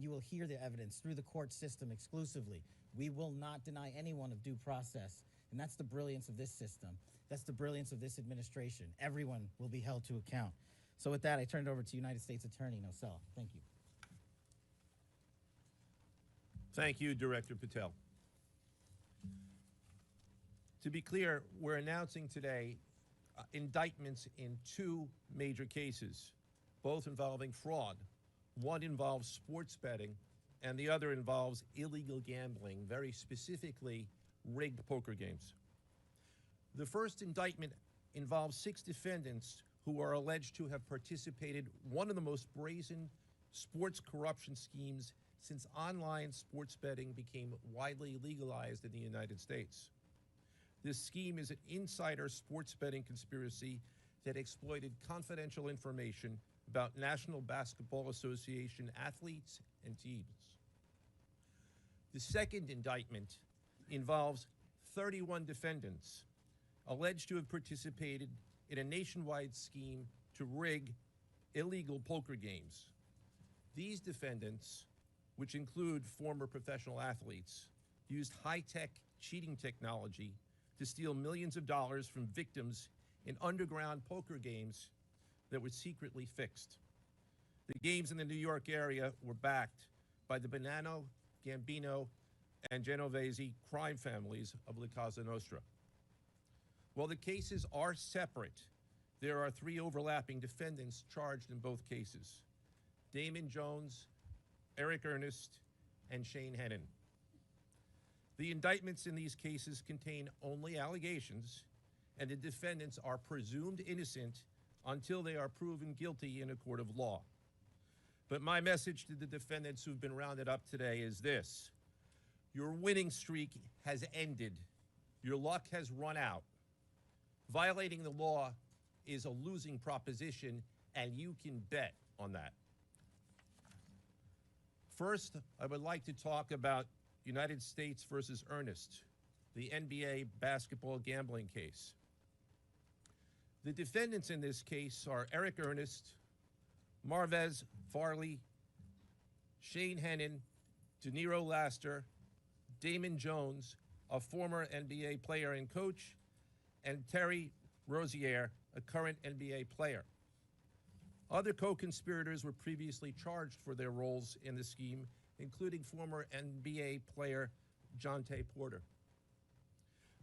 You will hear the evidence through the court system exclusively. We will not deny anyone of due process. And that's the brilliance of this system. That's the brilliance of this administration. Everyone will be held to account. So with that, I turn it over to United States Attorney Nosell. Thank you. Thank you, Director Patel. To be clear, we're announcing today indictments in two major cases, both involving fraud. One involves sports betting, and the other involves illegal gambling, very specifically rigged poker games. The first indictment involves 6 defendants who are alleged to have participated in one of the most brazen sports corruption schemes since online sports betting became widely legalized in the United States. This scheme is an insider sports betting conspiracy that exploited confidential information about National Basketball Association athletes and teams. The second indictment involves 31 defendants alleged to have participated in a nationwide scheme to rig illegal poker games. These defendants, which include former professional athletes, used high-tech cheating technology to steal millions of dollars from victims in underground poker games that were secretly fixed. The games in the New York area were backed by the Bonanno, Gambino, and Genovese crime families of La Cosa Nostra. While the cases are separate, there are 3 overlapping defendants charged in both cases: Damon Jones, Eric Ernest, and Shane Hennon. The indictments in these cases contain only allegations, and the defendants are presumed innocent until they are proven guilty in a court of law. But my message to the defendants who've been rounded up today is this: your winning streak has ended. Your luck has run out. Violating the law is a losing proposition, and you can bet on that. First, I would like to talk about United States versus Ernest, the NBA basketball gambling case. The defendants in this case are Eric Ernest, Marvez Farley, Shane Hennon, De Niro Laster, Damon Jones, a former NBA player and coach, and Terry Rozier, a current NBA player. Other co-conspirators were previously charged for their roles in the scheme, including former NBA player Jonte Porter.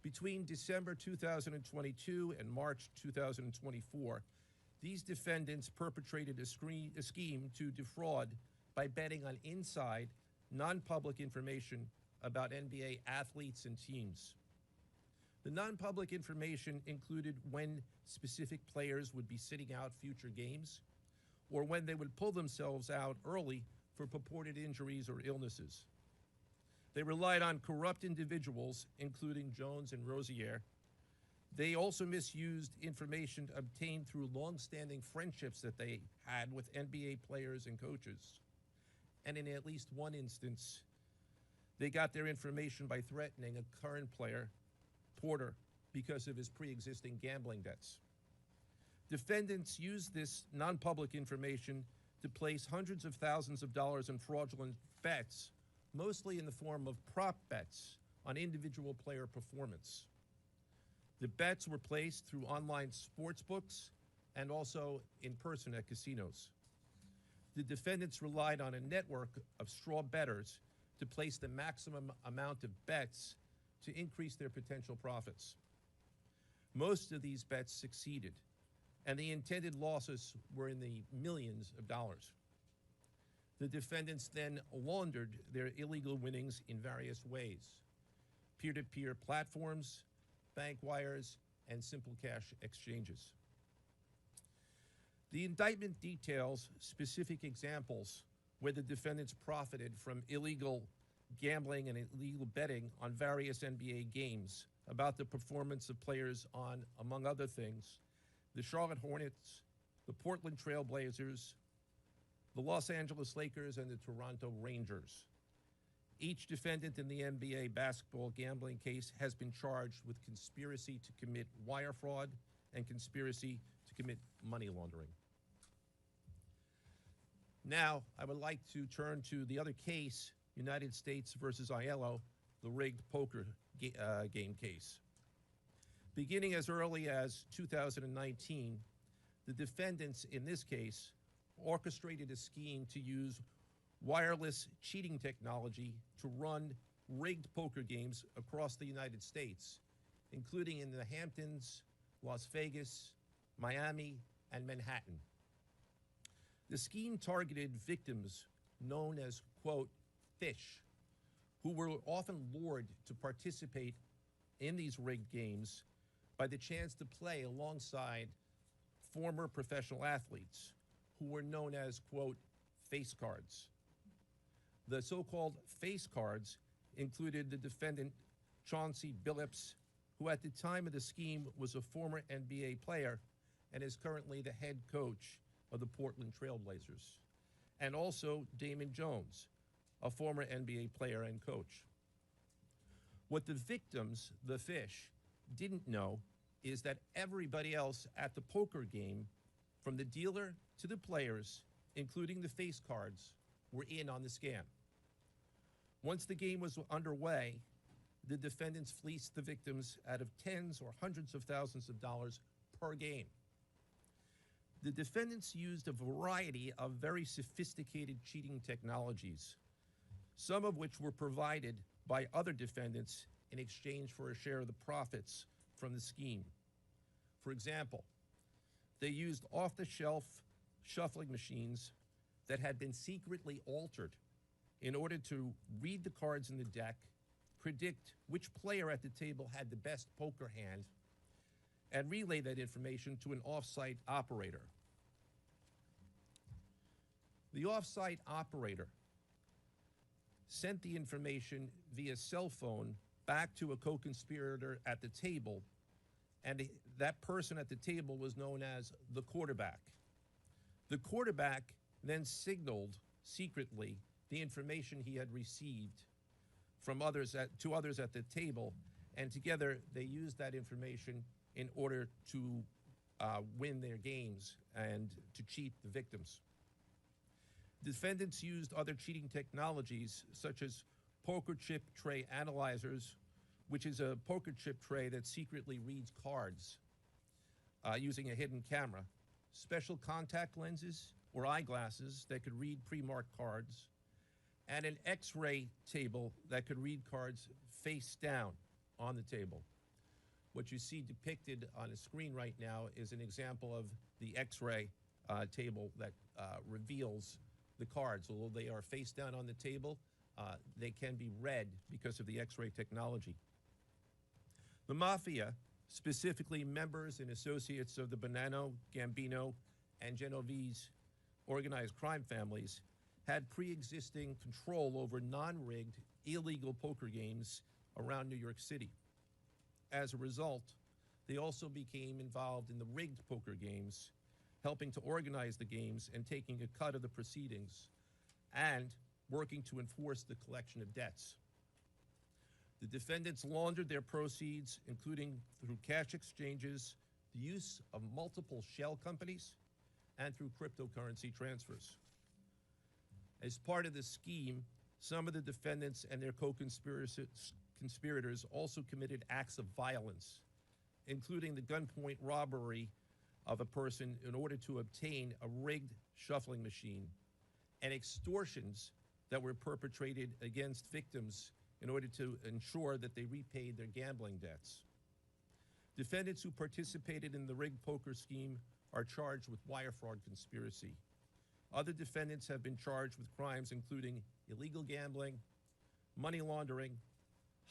Between December 2022 and March 2024, these defendants perpetrated a scheme to defraud by betting on inside, non-public information about NBA athletes and teams. The non-public information included when specific players would be sitting out future games, or when they would pull themselves out early for purported injuries or illnesses. They relied on corrupt individuals, including Jones and Rozier. They also misused information obtained through long-standing friendships that they had with NBA players and coaches. And in at least one instance, they got their information by threatening a current player, Porter, because of his pre-existing gambling debts. Defendants used this non-public information to place hundreds of thousands of dollars in fraudulent bets, mostly in the form of prop bets on individual player performance. The bets were placed through online sports books and also in person at casinos. The defendants relied on a network of straw bettors to place the maximum amount of bets to increase their potential profits. Most of these bets succeeded, and the intended losses were in the millions of dollars. The defendants then laundered their illegal winnings in various ways: peer-to-peer platforms, bank wires, and simple cash exchanges. The indictment details specific examples where the defendants profited from illegal gambling and illegal betting on various NBA games about the performance of players on, among other things, the Charlotte Hornets, the Portland Trail Blazers, the Los Angeles Lakers, and the Toronto Rangers. Each defendant in the NBA basketball gambling case has been charged with conspiracy to commit wire fraud and conspiracy to commit money laundering. Now, I would like to turn to the other case, United States versus Aiello, the rigged poker game case. Beginning as early as 2019, the defendants in this case orchestrated a scheme to use wireless cheating technology to run rigged poker games across the United States, including in the Hamptons, Las Vegas, Miami, and Manhattan. The scheme targeted victims known as, quote, fish, who were often lured to participate in these rigged games by the chance to play alongside former professional athletes who were known as, quote, face cards. The so-called face cards included the defendant Chauncey Billups, who at the time of the scheme was a former NBA player and is currently the head coach of the Portland Trail Blazers, and also Damon Jones, a former NBA player and coach. What the victims, the fish, didn't know is that everybody else at the poker game, from the dealer to the players, including the face cards, were in on the scam. Once the game was underway, the defendants fleeced the victims out of tens or hundreds of thousands of dollars per game. The defendants used a variety of very sophisticated cheating technologies, some of which were provided by other defendants in exchange for a share of the profits from the scheme. For example, they used off-the-shelf shuffling machines that had been secretly altered in order to read the cards in the deck, predict which player at the table had the best poker hand, and relay that information to an off-site operator. The off-site operator sent the information via cell phone back to a co-conspirator at the table, and that person at the table was known as the quarterback. The quarterback then signaled secretly the information he had received from to others at the table, and together they used that information in order to win their games and to cheat the victims. Defendants used other cheating technologies such as poker chip tray analyzers, which is a poker chip tray that secretly reads cards using a hidden camera, special contact lenses or eyeglasses that could read pre-marked cards, and an X-ray table that could read cards face down on the table. What you see depicted on the screen right now is an example of the X-ray table that reveals the cards. Although they are face down on the table, they can be read because of the X-ray technology. The Mafia, specifically members and associates of the Bonanno, Gambino, and Genovese organized crime families, had pre-existing control over non-rigged, illegal poker games around New York City. As a result, they also became involved in the rigged poker games, helping to organize the games and taking a cut of the proceedings, and working to enforce the collection of debts. The defendants laundered their proceeds, including through cash exchanges, the use of multiple shell companies, and through cryptocurrency transfers. As part of the scheme, some of the defendants and their co-conspirators also committed acts of violence, including the gunpoint robbery of a person in order to obtain a rigged shuffling machine, and extortions that were perpetrated against victims in order to ensure that they repaid their gambling debts. Defendants who participated in the rigged poker scheme are charged with wire fraud conspiracy. Other defendants have been charged with crimes including illegal gambling, money laundering,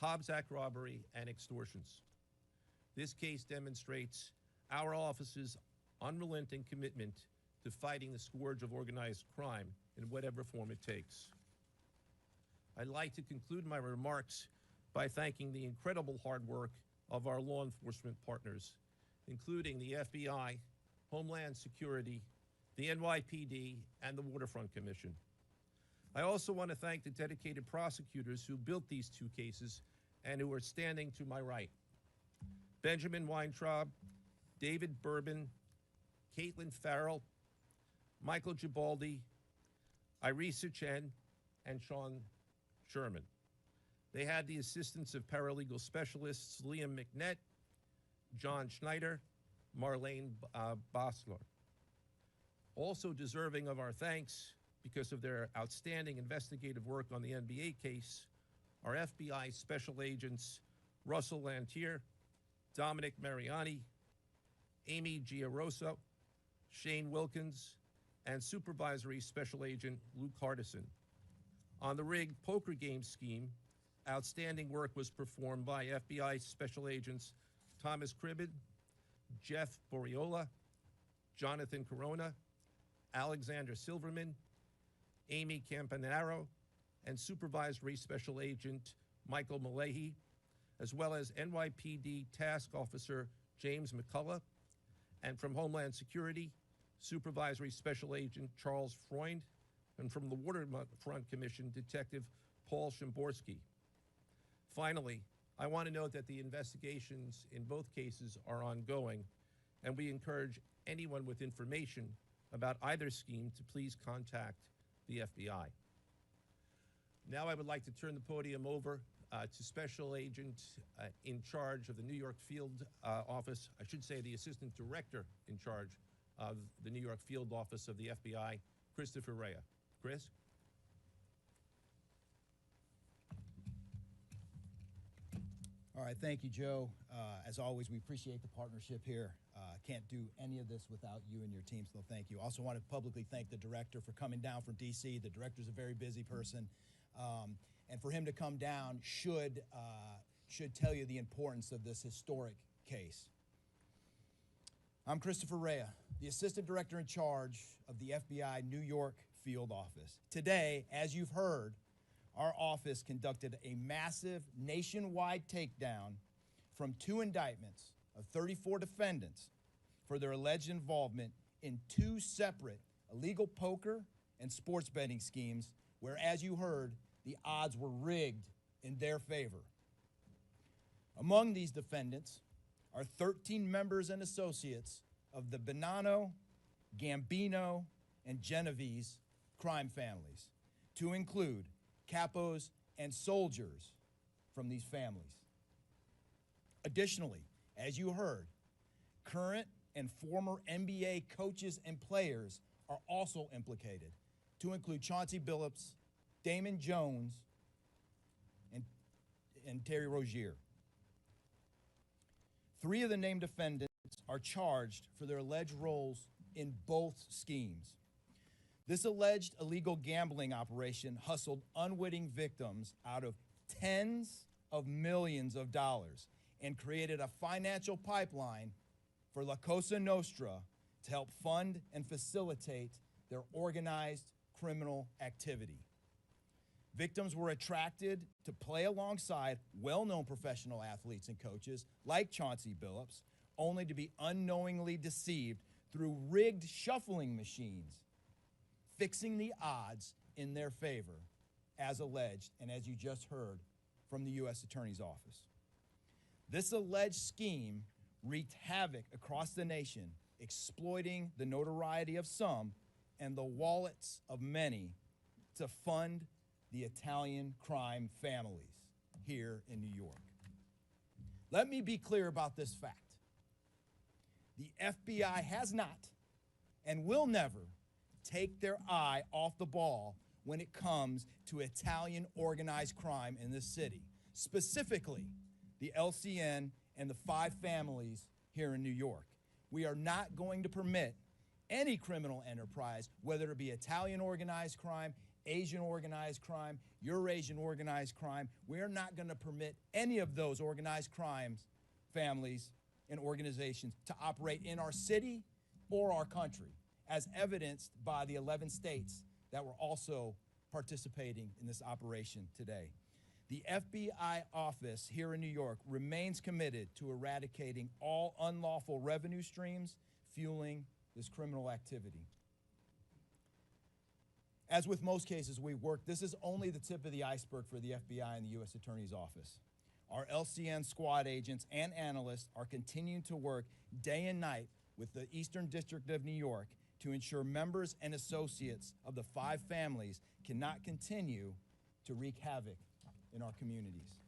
Hobbs Act robbery, and extortions. This case demonstrates our office's unrelenting commitment to fighting the scourge of organized crime in whatever form it takes. I'd like to conclude my remarks by thanking the incredible hard work of our law enforcement partners, including the FBI, Homeland Security, the NYPD, and the Waterfront Commission. I also want to thank the dedicated prosecutors who built these two cases and who are standing to my right. Benjamin Weintraub, David Bourbon, Caitlin Farrell, Michael Gibaldi, Irisa Chen, and Sean Sherman. They had the assistance of paralegal specialists Liam McNett, John Schneider, Marlene Bosler. Also deserving of our thanks because of their outstanding investigative work on the NBA case are FBI Special Agents Russell Lantier, Dominic Mariani, Amy Giaroso, Shane Wilkins, and Supervisory Special Agent Luke Hardison. On the rigged poker game scheme, outstanding work was performed by FBI Special Agents Thomas Cribbin, Jeff Boriola, Jonathan Corona, Alexander Silverman, Amy Campanaro, and Supervisory Special Agent Michael Malahy, as well as NYPD Task Officer James McCullough, and from Homeland Security, Supervisory Special Agent Charles Freund, and from the Waterfront Commission, Detective Paul Shimborski. Finally, I want to note that the investigations in both cases are ongoing, and we encourage anyone with information about either scheme to please contact the FBI. Now I would like to turn the podium over to Special Agent in charge of the New York Field Office, I should say the Assistant Director in charge of the New York Field Office of the FBI, Christopher Rea. Chris? All right, thank you, Joe. As always, we appreciate the partnership here. Can't do any of this without you and your team, so thank you. Also want to publicly thank the director for coming down from D.C. The director's a very busy person, and for him to come down should tell you the importance of this historic case. I'm Christopher Rea, the Assistant Director in charge of the FBI New York Field Office. Today, as you've heard, our office conducted a massive nationwide takedown from 2 indictments of 34 defendants for their alleged involvement in 2 separate illegal poker and sports betting schemes where, as you heard, the odds were rigged in their favor. Among these defendants are 13 members and associates of the Bonanno, Gambino, and Genovese crime families, to include capos and soldiers from these families. Additionally, as you heard, current and former NBA coaches and players are also implicated, to include Chauncey Billups, Damon Jones, and Terry Rozier. 3 of the named defendants are charged for their alleged roles in both schemes. This alleged illegal gambling operation hustled unwitting victims out of tens of millions of dollars and created a financial pipeline for La Cosa Nostra to help fund and facilitate their organized criminal activity. Victims were attracted to play alongside well-known professional athletes and coaches like Chauncey Billups, only to be unknowingly deceived through rigged shuffling machines, fixing the odds in their favor, as alleged and as you just heard from the U.S. Attorney's Office. This alleged scheme wreaked havoc across the nation, exploiting the notoriety of some and the wallets of many to fund the Italian crime families here in New York. Let me be clear about this fact. The FBI has not and will never take their eye off the ball when it comes to Italian organized crime in this city, specifically the LCN and the 5 families here in New York. We are not going to permit any criminal enterprise, whether it be Italian organized crime, Asian organized crime, Eurasian organized crime. We are not going to permit any of those organized crimes, families, and organizations to operate in our city or our country, as evidenced by the 11 states that were also participating in this operation today. The FBI office here in New York remains committed to eradicating all unlawful revenue streams fueling this criminal activity. As with most cases we work, this is only the tip of the iceberg for the FBI and the U.S. Attorney's Office. Our LCN squad agents and analysts are continuing to work day and night with the Eastern District of New York to ensure members and associates of the 5 families cannot continue to wreak havoc in our communities.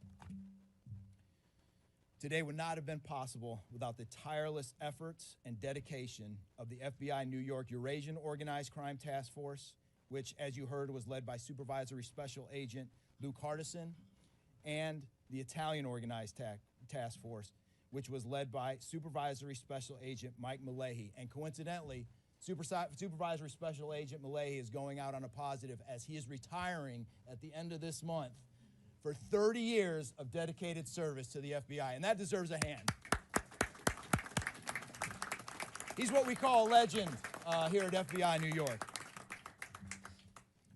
Today would not have been possible without the tireless efforts and dedication of the FBI New York Eurasian Organized Crime Task Force, which, as you heard, was led by Supervisory Special Agent Luke Hardison, and the Italian Organized Task Force, which was led by Supervisory Special Agent Mike Malahi. And coincidentally, Supervisory Special Agent Malahi is going out on a positive as he is retiring at the end of this month for 30 years of dedicated service to the FBI, and that deserves a hand. He's what we call a legend here at FBI New York.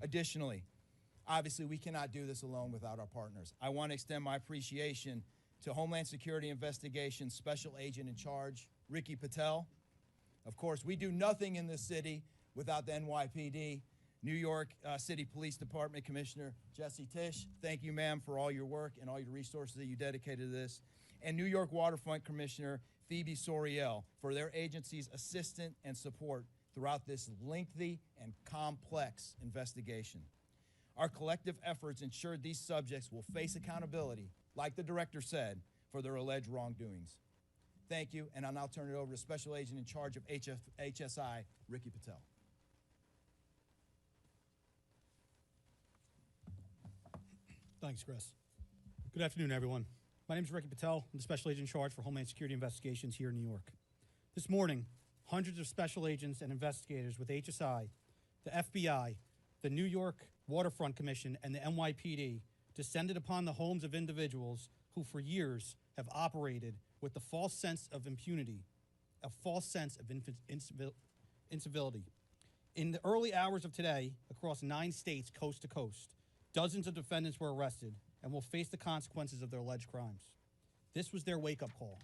Additionally, obviously, we cannot do this alone without our partners. I want to extend my appreciation to Homeland Security Investigations Special Agent in Charge, Ricky Patel. Of course, we do nothing in this city without the NYPD. New York City Police Department Commissioner Jesse Tisch, thank you, ma'am, for all your work and all your resources that you dedicated to this. And New York Waterfront Commissioner Phoebe Soriel for their agency's assistance and support throughout this lengthy and complex investigation. Our collective efforts ensured these subjects will face accountability, like the director said, for their alleged wrongdoings. Thank you, and I'll now turn it over to Special Agent in Charge of HSI, Ricky Patel. Thanks, Chris. Good afternoon, everyone. My name is Ricky Patel. I'm the Special Agent in Charge for Homeland Security Investigations here in New York. This morning, hundreds of special agents and investigators with HSI, the FBI, the New York Waterfront Commission, and the NYPD descended upon the homes of individuals who for years have operated with the false sense of impunity, a false sense of incivility. In the early hours of today, across 9 states, coast to coast, dozens of defendants were arrested and will face the consequences of their alleged crimes. This was their wake-up call.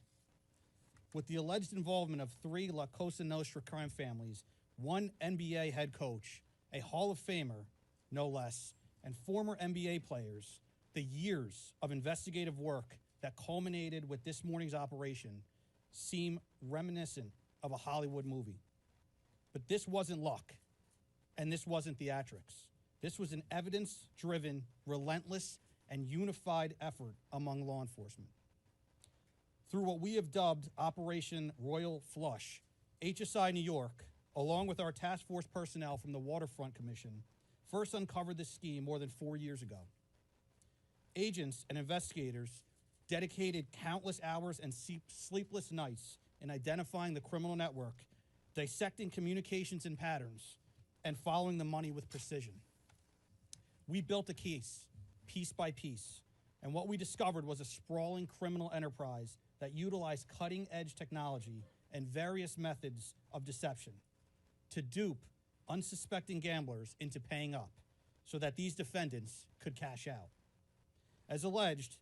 With the alleged involvement of 3 La Cosa Nostra crime families, 1 NBA head coach, a Hall of Famer, no less, and former NBA players, the years of investigative work that culminated with this morning's operation seem reminiscent of a Hollywood movie. But this wasn't luck, and this wasn't theatrics. This was an evidence-driven, relentless, and unified effort among law enforcement. Through what we have dubbed Operation Royal Flush, HSI New York, along with our task force personnel from the Waterfront Commission, first uncovered this scheme more than 4 years ago. Agents and investigators dedicated countless hours and sleepless nights in identifying the criminal network, dissecting communications and patterns, and following the money with precision. We built a case, piece by piece, and what we discovered was a sprawling criminal enterprise that utilized cutting-edge technology and various methods of deception to dupe unsuspecting gamblers into paying up so that these defendants could cash out. As alleged,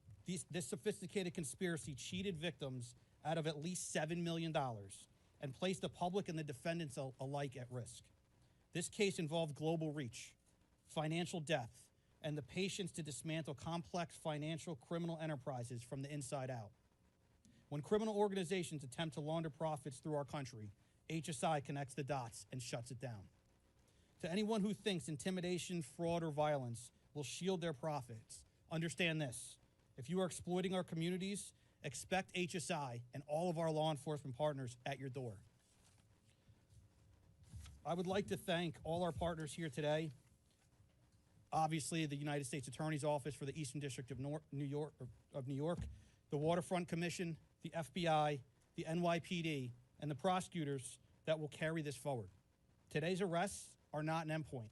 this sophisticated conspiracy cheated victims out of at least $7 million and placed the public and the defendants alike at risk. This case involved global reach, financial depth, and the patience to dismantle complex financial criminal enterprises from the inside out. When criminal organizations attempt to launder profits through our country, HSI connects the dots and shuts it down. To anyone who thinks intimidation, fraud, or violence will shield their profits, understand this. If you are exploiting our communities, expect HSI and all of our law enforcement partners at your door. I would like to thank all our partners here today. Obviously, the United States Attorney's Office for the Eastern District of New York, the Waterfront Commission, the FBI, the NYPD, and the prosecutors that will carry this forward. Today's arrests are not an endpoint.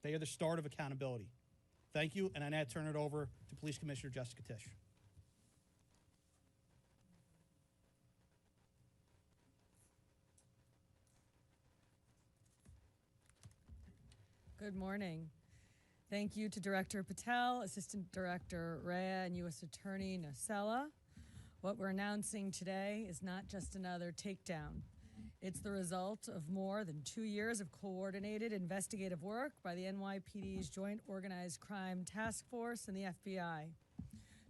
They are the start of accountability. Thank you, and I now turn it over to Police Commissioner Jessica Tisch. Good morning. Thank you to Director Patel, Assistant Director Rea, and U.S. Attorney Nocella. What we're announcing today is not just another takedown. It's the result of more than 2 years of coordinated investigative work by the NYPD's Joint Organized Crime Task Force and the FBI.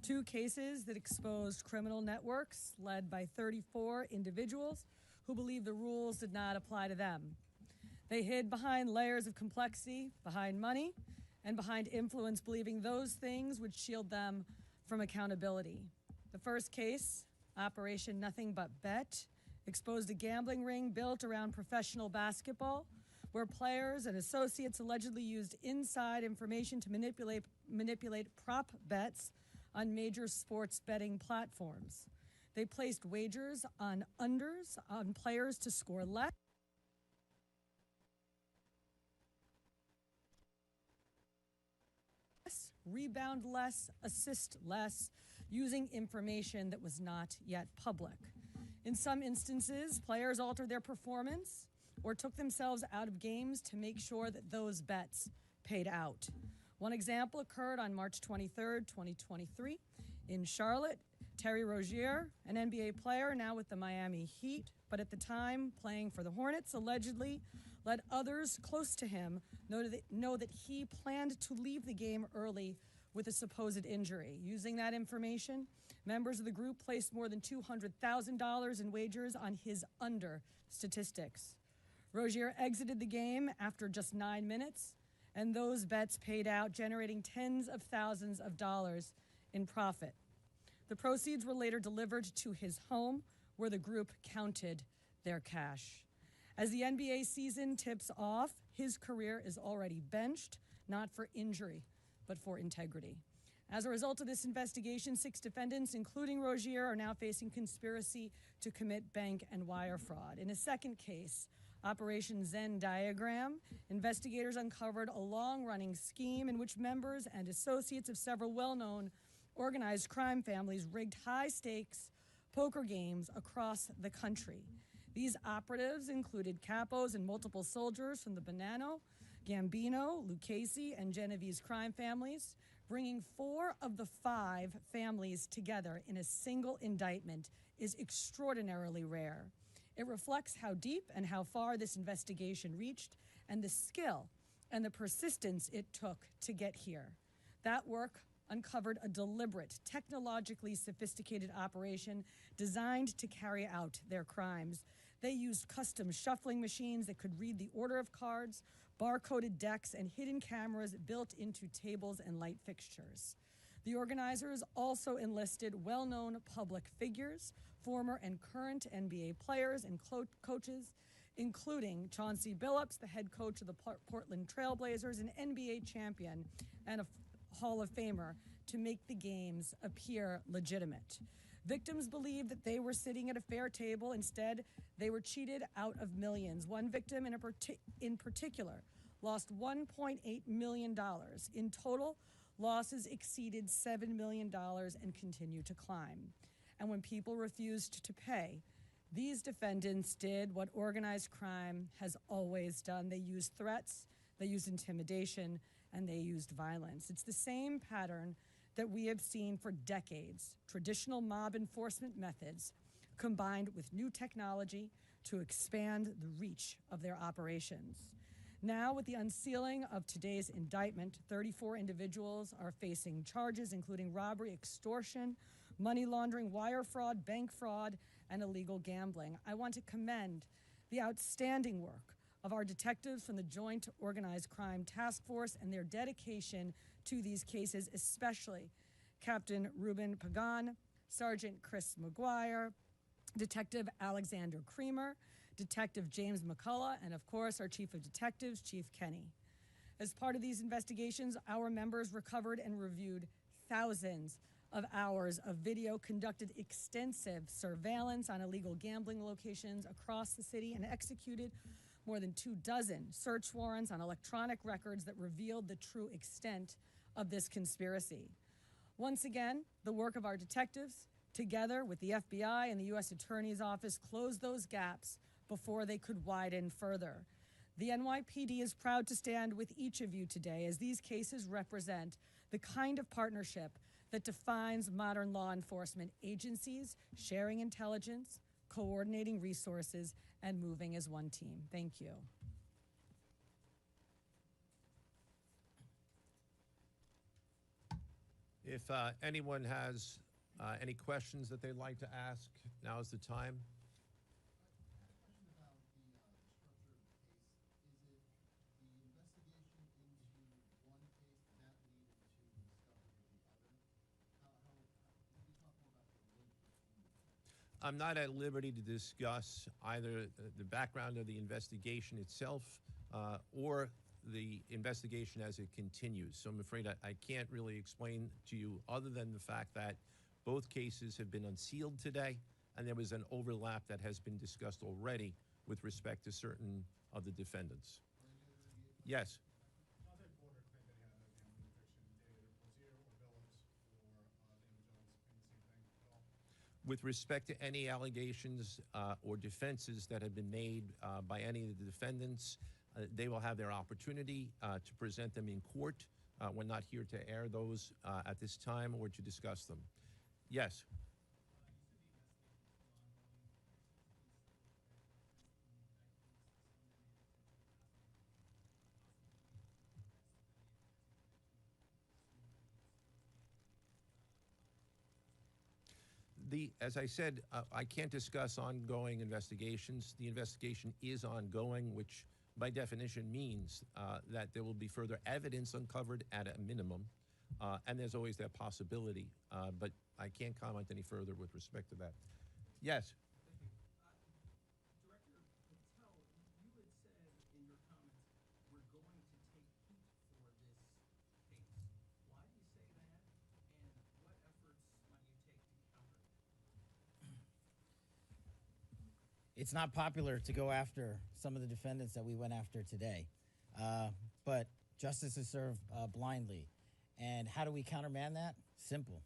2 cases that exposed criminal networks led by 34 individuals who believe the rules did not apply to them. They hid behind layers of complexity, behind money, and behind influence, believing those things would shield them from accountability. The first case, Operation Nothing But Bet, exposed a gambling ring built around professional basketball, where players and associates allegedly used inside information to manipulate prop bets on major sports betting platforms. They placed wagers on unders on players to score less, rebound less, assist less, using information that was not yet public. In some instances, players altered their performance or took themselves out of games to make sure that those bets paid out. One example occurred on March 23rd, 2023 in Charlotte. Terry Rozier, an NBA player now with the Miami Heat, but at the time playing for the Hornets, allegedly let others close to him know that he planned to leave the game early with a supposed injury. Using that information, members of the group placed more than $200,000 in wagers on his under statistics. Rozier exited the game after just 9 minutes, and those bets paid out, generating tens of thousands of dollars in profit. The proceeds were later delivered to his home, where the group counted their cash. As the NBA season tips off, his career is already benched, not for injury, but for integrity. As a result of this investigation, 6 defendants, including Rozier, are now facing conspiracy to commit bank and wire fraud. In a second case, Operation Zen Diagram, investigators uncovered a long-running scheme in which members and associates of several well-known organized crime families rigged high-stakes poker games across the country. These operatives included capos and multiple soldiers from the Bonanno, Gambino, Lucchese, and Genovese crime families. Bringing 4 of the 5 families together in a single indictment is extraordinarily rare. It reflects how deep and how far this investigation reached, and the skill and the persistence it took to get here. That work uncovered a deliberate, technologically sophisticated operation designed to carry out their crimes. They used custom shuffling machines that could read the order of cards, barcoded decks, and hidden cameras built into tables and light fixtures. The organizers also enlisted well-known public figures, former and current NBA players and coaches, including Chauncey Billups, the head coach of the Portland Trail Blazers, an NBA champion and a Hall of Famer, to make the games appear legitimate. Victims believed that they were sitting at a fair table. Instead, they were cheated out of millions. One victim in particular lost $1.8 million. In total, losses exceeded $7 million and continue to climb. And when people refused to pay, these defendants did what organized crime has always done. They used threats, they used intimidation, and they used violence. It's the same pattern that we have seen for decades: traditional mob enforcement methods combined with new technology to expand the reach of their operations. Now, with the unsealing of today's indictment, 34 individuals are facing charges including robbery, extortion, money laundering, wire fraud, bank fraud, and illegal gambling. I want to commend the outstanding work of our detectives from the Joint Organized Crime Task Force and their dedication to these cases, especially Captain Ruben Pagan, Sergeant Chris McGuire, Detective Alexander Creamer, Detective James McCullough, and of course, our Chief of Detectives, Chief Kenny. As part of these investigations, our members recovered and reviewed thousands of hours of video, conducted extensive surveillance on illegal gambling locations across the city, and executed more than 24 search warrants on electronic records that revealed the true extent of this conspiracy. Once again, the work of our detectives, together with the FBI and the U.S. Attorney's Office, closed those gaps before they could widen further. The NYPD is proud to stand with each of you today, as these cases represent the kind of partnership that defines modern law enforcement agencies, sharing intelligence, coordinating resources, and moving as one team. Thank you. If anyone has any questions that they'd like to ask, now is the time. Question about the structure of the case. Is I'm not at liberty to discuss either the background of the investigation itself or the investigation as it continues. So I'm afraid I can't really explain to you other than the fact that both cases have been unsealed today, and there was an overlap that has been discussed already with respect to certain of the defendants. Yes. With respect to any allegations or defenses that have been made by any of the defendants, they will have their opportunity to present them in court. We're not here to air those at this time or to discuss them. Yes. As I said, I can't discuss ongoing investigations. The investigation is ongoing, which by definition means that there will be further evidence uncovered at a minimum, and there's always that possibility, but I can't comment any further with respect to that. Yes? Director Patel, you had said in your comments, we're going to take heat for this case. Why do you say that, and what efforts might you take to counter it? It's not popular to go after some of the defendants that we went after today, but justice is served blindly. And how do we countermand that? Simple.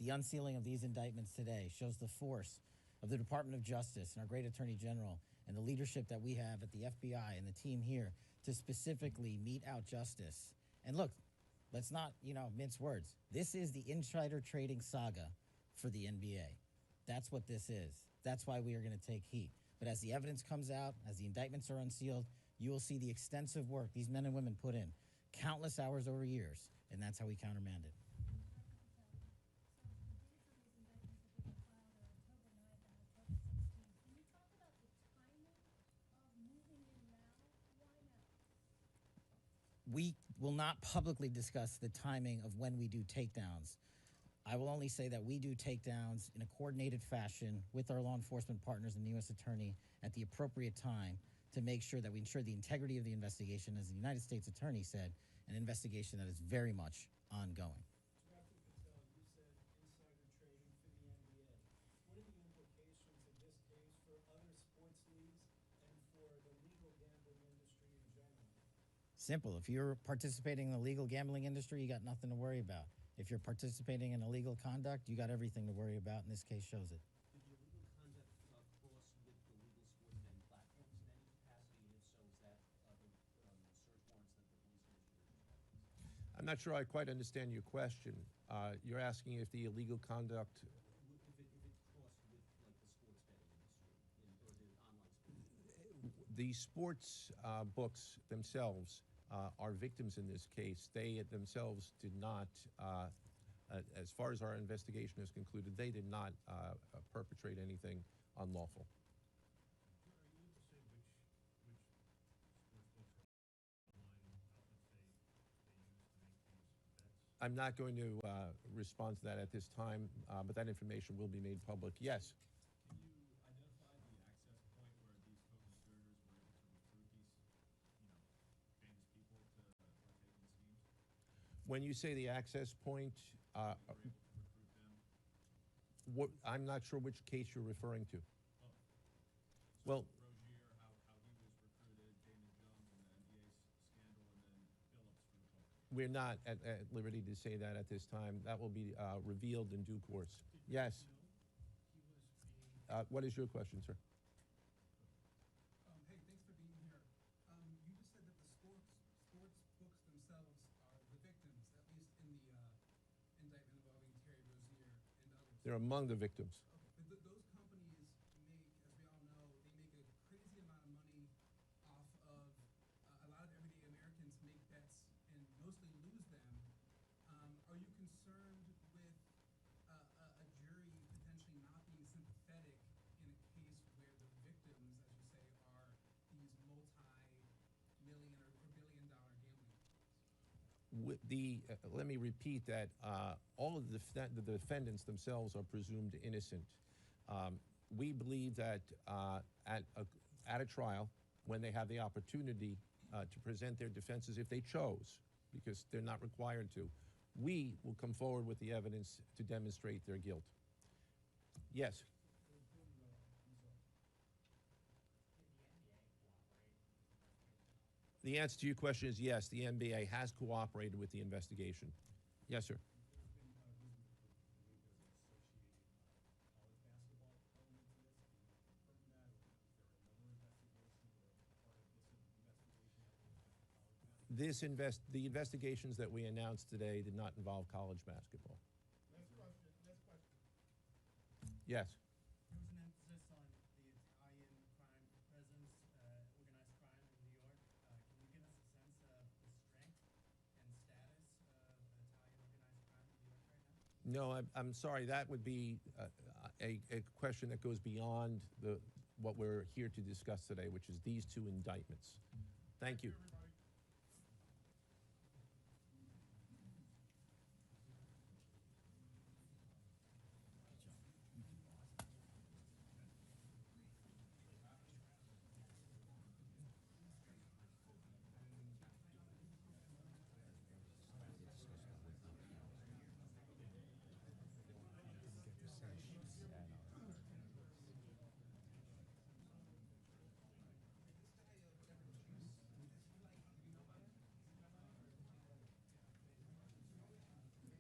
The unsealing of these indictments today shows the force of the Department of Justice and our great Attorney General and the leadership that we have at the FBI and the team here to specifically mete out justice. And look, let's not, mince words. This is the insider trading saga for the NBA. That's what this is. That's why we are going to take heat. But as the evidence comes out, as the indictments are unsealed, you will see the extensive work these men and women put in, countless hours over years, and that's how we countermand it. We will not publicly discuss the timing of when we do takedowns. I will only say that we do takedowns in a coordinated fashion with our law enforcement partners and the U.S. Attorney at the appropriate time to make sure that we ensure the integrity of the investigation, as the United States Attorney said, an investigation that is very much ongoing. Director Patel, you said insider trading for the NBA. What are the implications of this case for other sports leagues and for the legal gambling industry in general? Simple. If you're participating in the legal gambling industry, you got nothing to worry about. If you're participating in illegal conduct, you got everything to worry about, and this case shows it. Did your legal conduct cross with the legal sports betting platforms in any capacity? And if so, is that the search warrants that the police issued? I'm not sure I quite understand your question. You're asking if the illegal conduct. If it crossed with like the sports betting industry or the online sports? The sports books themselves are victims in this case. They themselves did not, as far as our investigation is concluded, they did not perpetrate anything unlawful. Are you able to say which sports books or online outlets they use to make these bets? I'm not going to respond to that at this time, but that information will be made public. Yes? Can you identify the access point where these co-conspirators were able to recruit these, famous people to partake in schemes? When you say the access point, Were able to recruit them? I'm not sure which case you're referring to. So Well, Rozier, how he was recruited, Damon Jones and the NBA scandal, and then Billups for the poker. we're not at liberty to say that at this time. That will be revealed in due course. Yes. He was being What is your question, sir? Hey, thanks for being here. You just said that the sports books themselves are the victims, at least in the indictment involving Terry Rozier and others. They're among the victims. Okay, but those companies make, as we all know, they make a crazy amount of money off of a lot of everyday Americans make bets and mostly lose them. Are you concerned with a jury potentially not being sympathetic in a case where the victims, as you say, are these multi-million or billion-dollar gambling companies? Let me repeat that all of the defendants themselves are presumed innocent. we believe that at a trial, when they have the opportunity to present their defenses, if they chose, because they're not required to, we will come forward with the evidence to demonstrate their guilt. Yes. The answer to your question is yes, the NBA has cooperated with the investigation. Yes, sir. The investigations that we announced today did not involve college basketball. Last question. Yes. There was an emphasis on the Italian crime presence, organized crime in New York. Can you give us a sense of the strength and status of Italian organized crime in New York right now? No, I'm sorry. That would be a question that goes beyond what we're here to discuss today, which is these two indictments. Thank you.